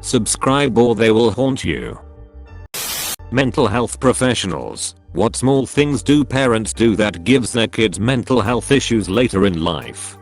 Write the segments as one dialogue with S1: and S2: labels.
S1: Subscribe or they will haunt you. Mental health professionals. What small things do parents do that gives their kids mental health issues later in life?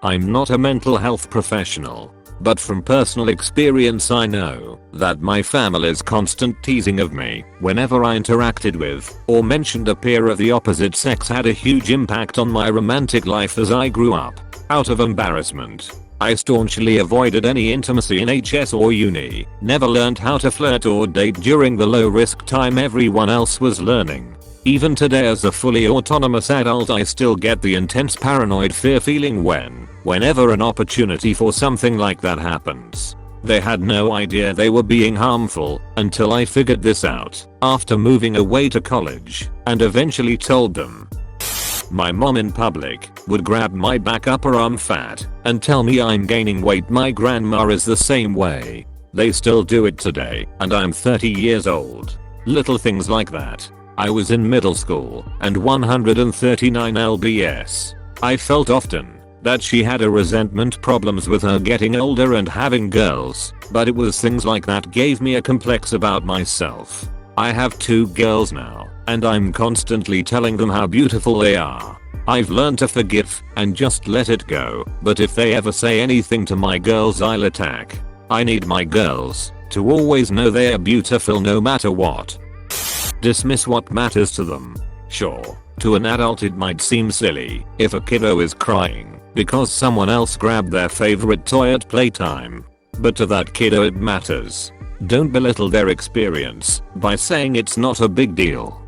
S1: I'm not a mental health professional, but from personal experience I know that my family's constant teasing of me whenever I interacted with or mentioned a peer of the opposite sex had a huge impact on my romantic life as I grew up. Out of embarrassment, I staunchly avoided any intimacy in HS or uni, never learned how to flirt or date during the low risk time everyone else was learning. Even today as a fully autonomous adult I still get the intense paranoid fear feeling whenever an opportunity for something like that happens. They had no idea they were being harmful until I figured this out after moving away to college and eventually told them. My mom in public would grab my back upper arm fat and tell me I'm gaining weight. My grandma is the same way. They still do it today and I'm 30 years old. Little things like that. I was in middle school and 139 lbs. I felt often that she had a resentment problems with her getting older and having girls, but it was things like that gave me a complex about myself. I have 2 girls now, and I'm constantly telling them how beautiful they are. I've learned to forgive and just let it go, but if they ever say anything to my girls I'll attack. I need my girls to always know they are beautiful no matter what. Dismiss what matters to them. Sure, to an adult it might seem silly if a kiddo is crying because someone else grabbed their favorite toy at playtime. But to that kiddo it matters. Don't belittle their experience by saying it's not a big deal.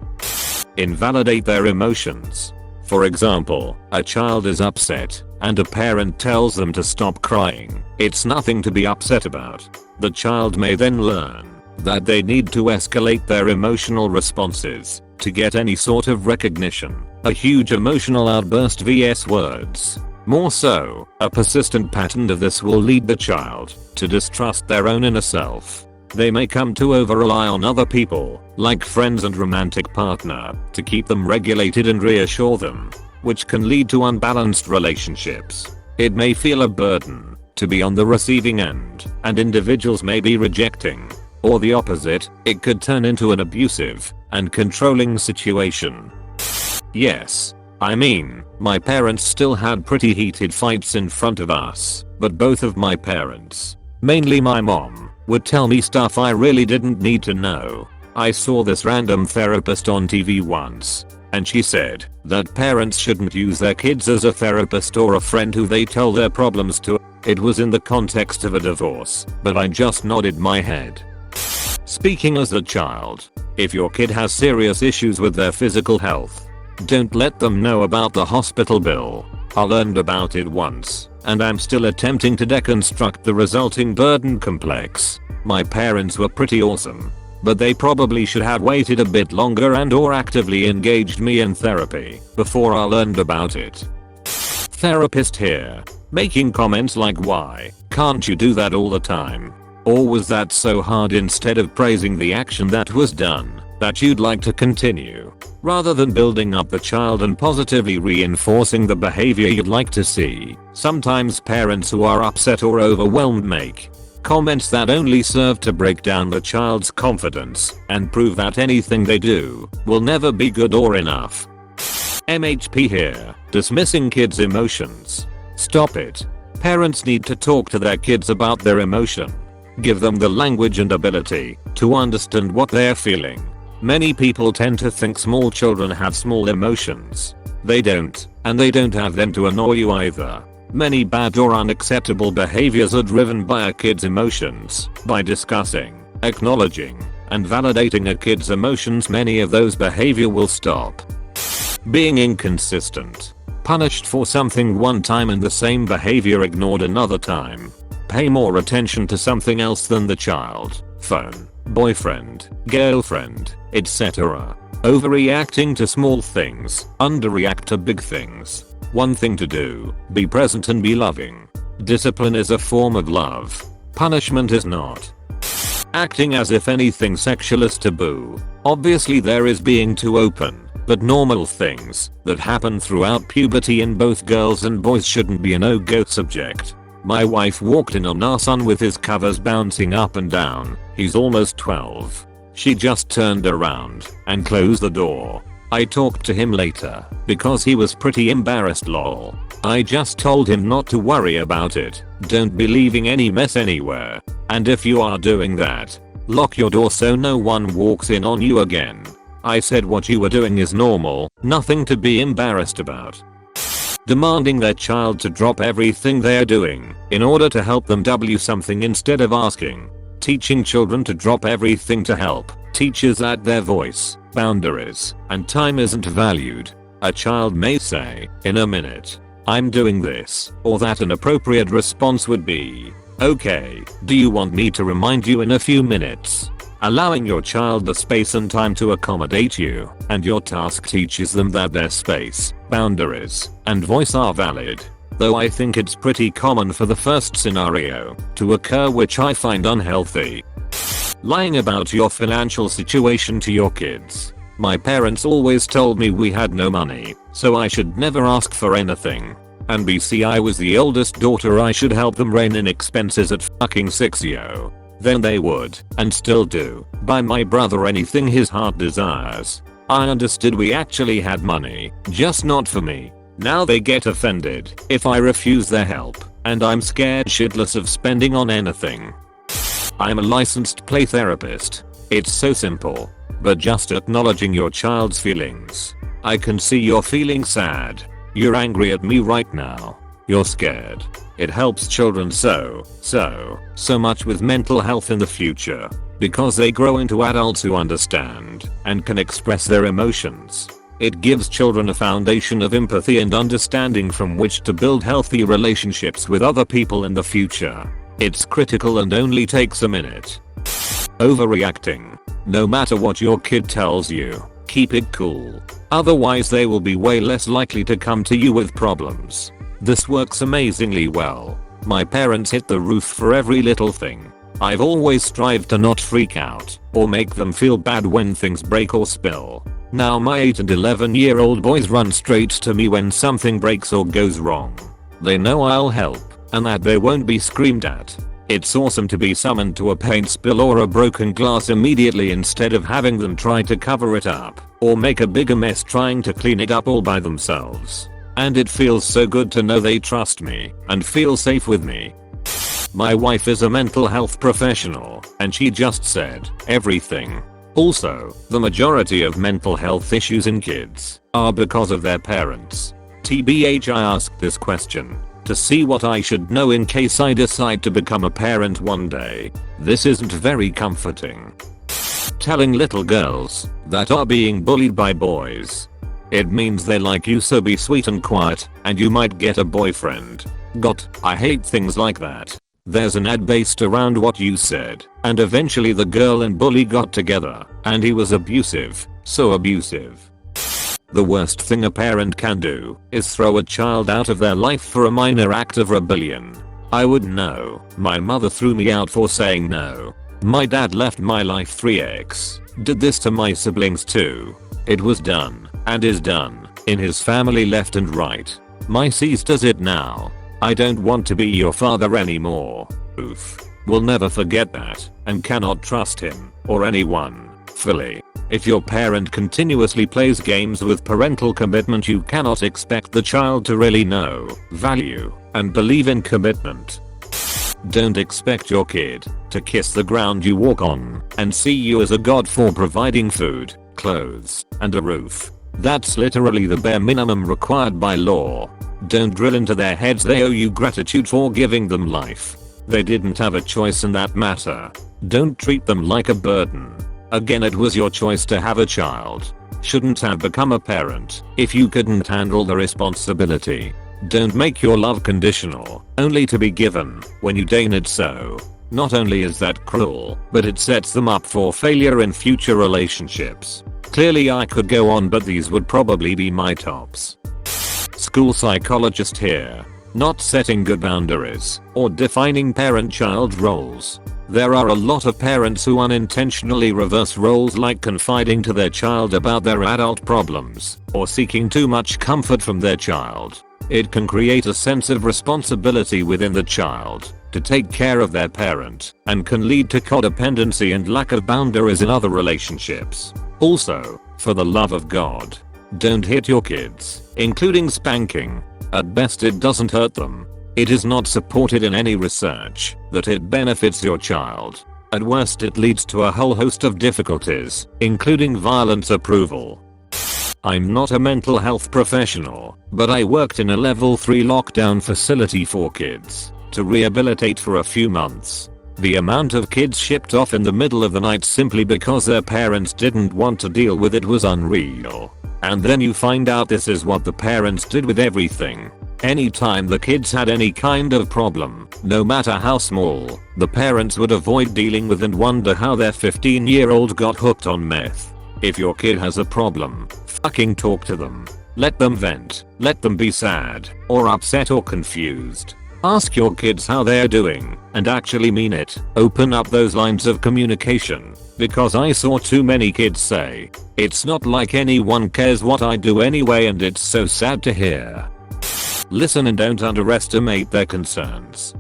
S1: Invalidate their emotions. For example, a child is upset and a parent tells them to stop crying. It's nothing to be upset about. The child may then learn that they need to escalate their emotional responses to get any sort of recognition. A huge emotional outburst vs words. More so, a persistent pattern of this will lead the child to distrust their own inner self. They may come to over-rely on other people, like friends and romantic partner, to keep them regulated and reassure them, which can lead to unbalanced relationships. It may feel a burden to be on the receiving end, and individuals may be rejecting. Or the opposite, it could turn into an abusive and controlling situation. Yes, I mean, my parents still had pretty heated fights in front of us, but both of my parents, mainly my mom, would tell me stuff I really didn't need to know. I saw this random therapist on TV once, and she said that parents shouldn't use their kids as a therapist or a friend who they tell their problems to. It was in the context of a divorce, but I just nodded my head. Speaking as a child, if your kid has serious issues with their physical health, don't let them know about the hospital bill. I learned about it once, and I'm still attempting to deconstruct the resulting burden complex. My parents were pretty awesome, but they probably should have waited a bit longer and or actively engaged me in therapy before I learned about it. Therapist here, making comments like why can't you do that all the time? Or was that so hard, instead of praising the action that was done that you'd like to continue, rather than building up the child and positively reinforcing the behavior you'd like to see. Sometimes parents who are upset or overwhelmed make comments that only serve to break down the child's confidence and prove that anything they do will never be good or enough. MHP here, dismissing kids' emotions. Stop it. Parents need to talk to their kids about their emotion. Give them the language and ability to understand what they're feeling. Many people tend to think small children have small emotions. They don't, and they don't have them to annoy you either. Many bad or unacceptable behaviors are driven by a kid's emotions. By discussing, acknowledging, and validating a kid's emotions, many of those behavior will stop. Being inconsistent. Punished for something one time and the same behavior ignored another time. Pay more attention to something else than the child, phone, boyfriend, girlfriend, etc. Overreacting to small things, underreact to big things. One thing to do, be present and be loving. Discipline is a form of love. Punishment is not. Acting as if anything sexual is taboo. Obviously there is being too open, but normal things that happen throughout puberty in both girls and boys shouldn't be a no-go subject. My wife walked in on our son with his covers bouncing up and down. He's almost 12. She just turned around and closed the door. I talked to him later because he was pretty embarrassed lol. I just told him not to worry about it. Don't be leaving any mess anywhere. And if you are doing that, lock your door so no one walks in on you again. I said what you were doing is normal, nothing to be embarrassed about. Demanding their child to drop everything they're doing in order to help them do something instead of asking. Teaching children to drop everything to help teaches that their voice, boundaries, and time isn't valued. A child may say, in a minute, I'm doing this, or that. An appropriate response would be, okay, do you want me to remind you in a few minutes? Allowing your child the space and time to accommodate you and your task teaches them that their space, boundaries, and voice are valid. Though I think it's pretty common for the first scenario to occur, which I find unhealthy. Lying about your financial situation to your kids. My parents always told me we had no money, so I should never ask for anything. And BC, I was the eldest daughter, I should help them rein in expenses at fucking 6-yo. Then they would, and still do, buy my brother anything his heart desires. I understood we actually had money, just not for me. Now they get offended if I refuse their help, and I'm scared shitless of spending on anything. I'm a licensed play therapist. It's so simple, but just acknowledging your child's feelings. I can see you're feeling sad. You're angry at me right now. You're scared. It helps children so much with mental health in the future, because they grow into adults who understand and can express their emotions. It gives children a foundation of empathy and understanding from which to build healthy relationships with other people in the future. It's critical and only takes a minute. Overreacting. No matter what your kid tells you, keep it cool. Otherwise they will be way less likely to come to you with problems. This works amazingly well. My parents hit the roof for every little thing. I've always strived to not freak out or make them feel bad when things break or spill. Now my 8 and 11-year-old boys run straight to me when something breaks or goes wrong. They know I'll help and that they won't be screamed at. It's awesome to be summoned to a paint spill or a broken glass immediately instead of having them try to cover it up or make a bigger mess trying to clean it up all by themselves. And it feels so good to know they trust me and feel safe with me. My wife is a mental health professional and she just said everything. Also, the majority of mental health issues in kids are because of their parents. TBH, I asked this question to see what I should know in case I decide to become a parent one day. This isn't very comforting. Telling little girls that are being bullied by boys. It means they like you, so be sweet and quiet and you might get a boyfriend. I hate things like that. There's an ad based around what you said, and eventually the girl and bully got together and he was abusive, so abusive. The worst thing a parent can do is throw a child out of their life for a minor act of rebellion. I would know. My mother threw me out for saying no. My dad left my life 3x. Did this to my siblings too. It was done, and is done, in his family left and right. My sis does it now. I don't want to be your father anymore. Oof. Will never forget that, and cannot trust him, or anyone, fully. If your parent continuously plays games with parental commitment, you cannot expect the child to really know, value, and believe in commitment. Don't expect your kid to kiss the ground you walk on and see you as a god for providing food, clothes, and a roof. That's literally the bare minimum required by law. Don't drill into their heads they owe you gratitude for giving them life. They didn't have a choice in that matter. Don't treat them like a burden. Again, it was your choice to have a child. Shouldn't have become a parent if you couldn't handle the responsibility. Don't make your love conditional, only to be given when you deign it so. Not only is that cruel, but it sets them up for failure in future relationships. Clearly I could go on, but these would probably be my tops. School psychologist here. Not setting good boundaries or defining parent-child roles. There are a lot of parents who unintentionally reverse roles, like confiding to their child about their adult problems or seeking too much comfort from their child. It can create a sense of responsibility within the child to take care of their parent and can lead to codependency and lack of boundaries in other relationships. Also, for the love of God, don't hit your kids, including spanking. At best it doesn't hurt them. It is not supported in any research that it benefits your child. At worst it leads to a whole host of difficulties, including violence approval. I'm not a mental health professional, but I worked in a level 3 lockdown facility for kids to rehabilitate for a few months. The amount of kids shipped off in the middle of the night simply because their parents didn't want to deal with it was unreal. And then you find out this is what the parents did with everything. Anytime the kids had any kind of problem, no matter how small, the parents would avoid dealing with and wonder how their 15-year-old got hooked on meth. If your kid has a problem, fucking talk to them. Let them vent. Let them be sad, or upset or confused. Ask your kids how they're doing, and actually mean it. Open up those lines of communication, because I saw too many kids say, "It's not like anyone cares what I do anyway," and it's so sad to hear. Listen and don't underestimate their concerns.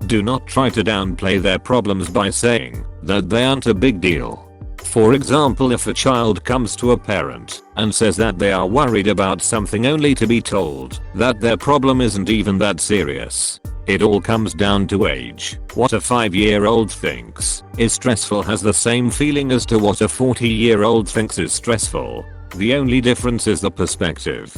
S1: Do not try to downplay their problems by saying that they aren't a big deal. For example, if a child comes to a parent and says that they are worried about something only to be told that their problem isn't even that serious. It all comes down to age. What a 5-year-old thinks is stressful has the same feeling as to what a 40-year-old thinks is stressful. The only difference is the perspective.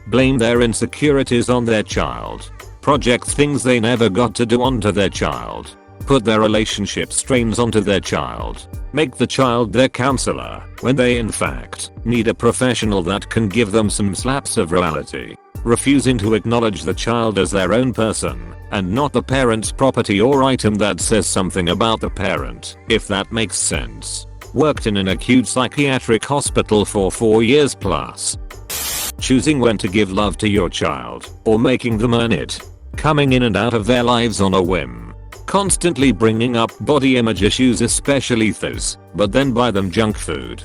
S1: Blame their insecurities on their child. Project things they never got to do onto their child. Put their relationship strains onto their child. Make the child their counselor when they in fact need a professional that can give them some slaps of reality. Refusing to acknowledge the child as their own person and not the parent's property or item that says something about the parent, if that makes sense. Worked in an acute psychiatric hospital for 4 years plus. Choosing when to give love to your child or making them earn it. Coming in and out of their lives on a whim. Constantly bringing up body image issues, especially those, but then buy them junk food.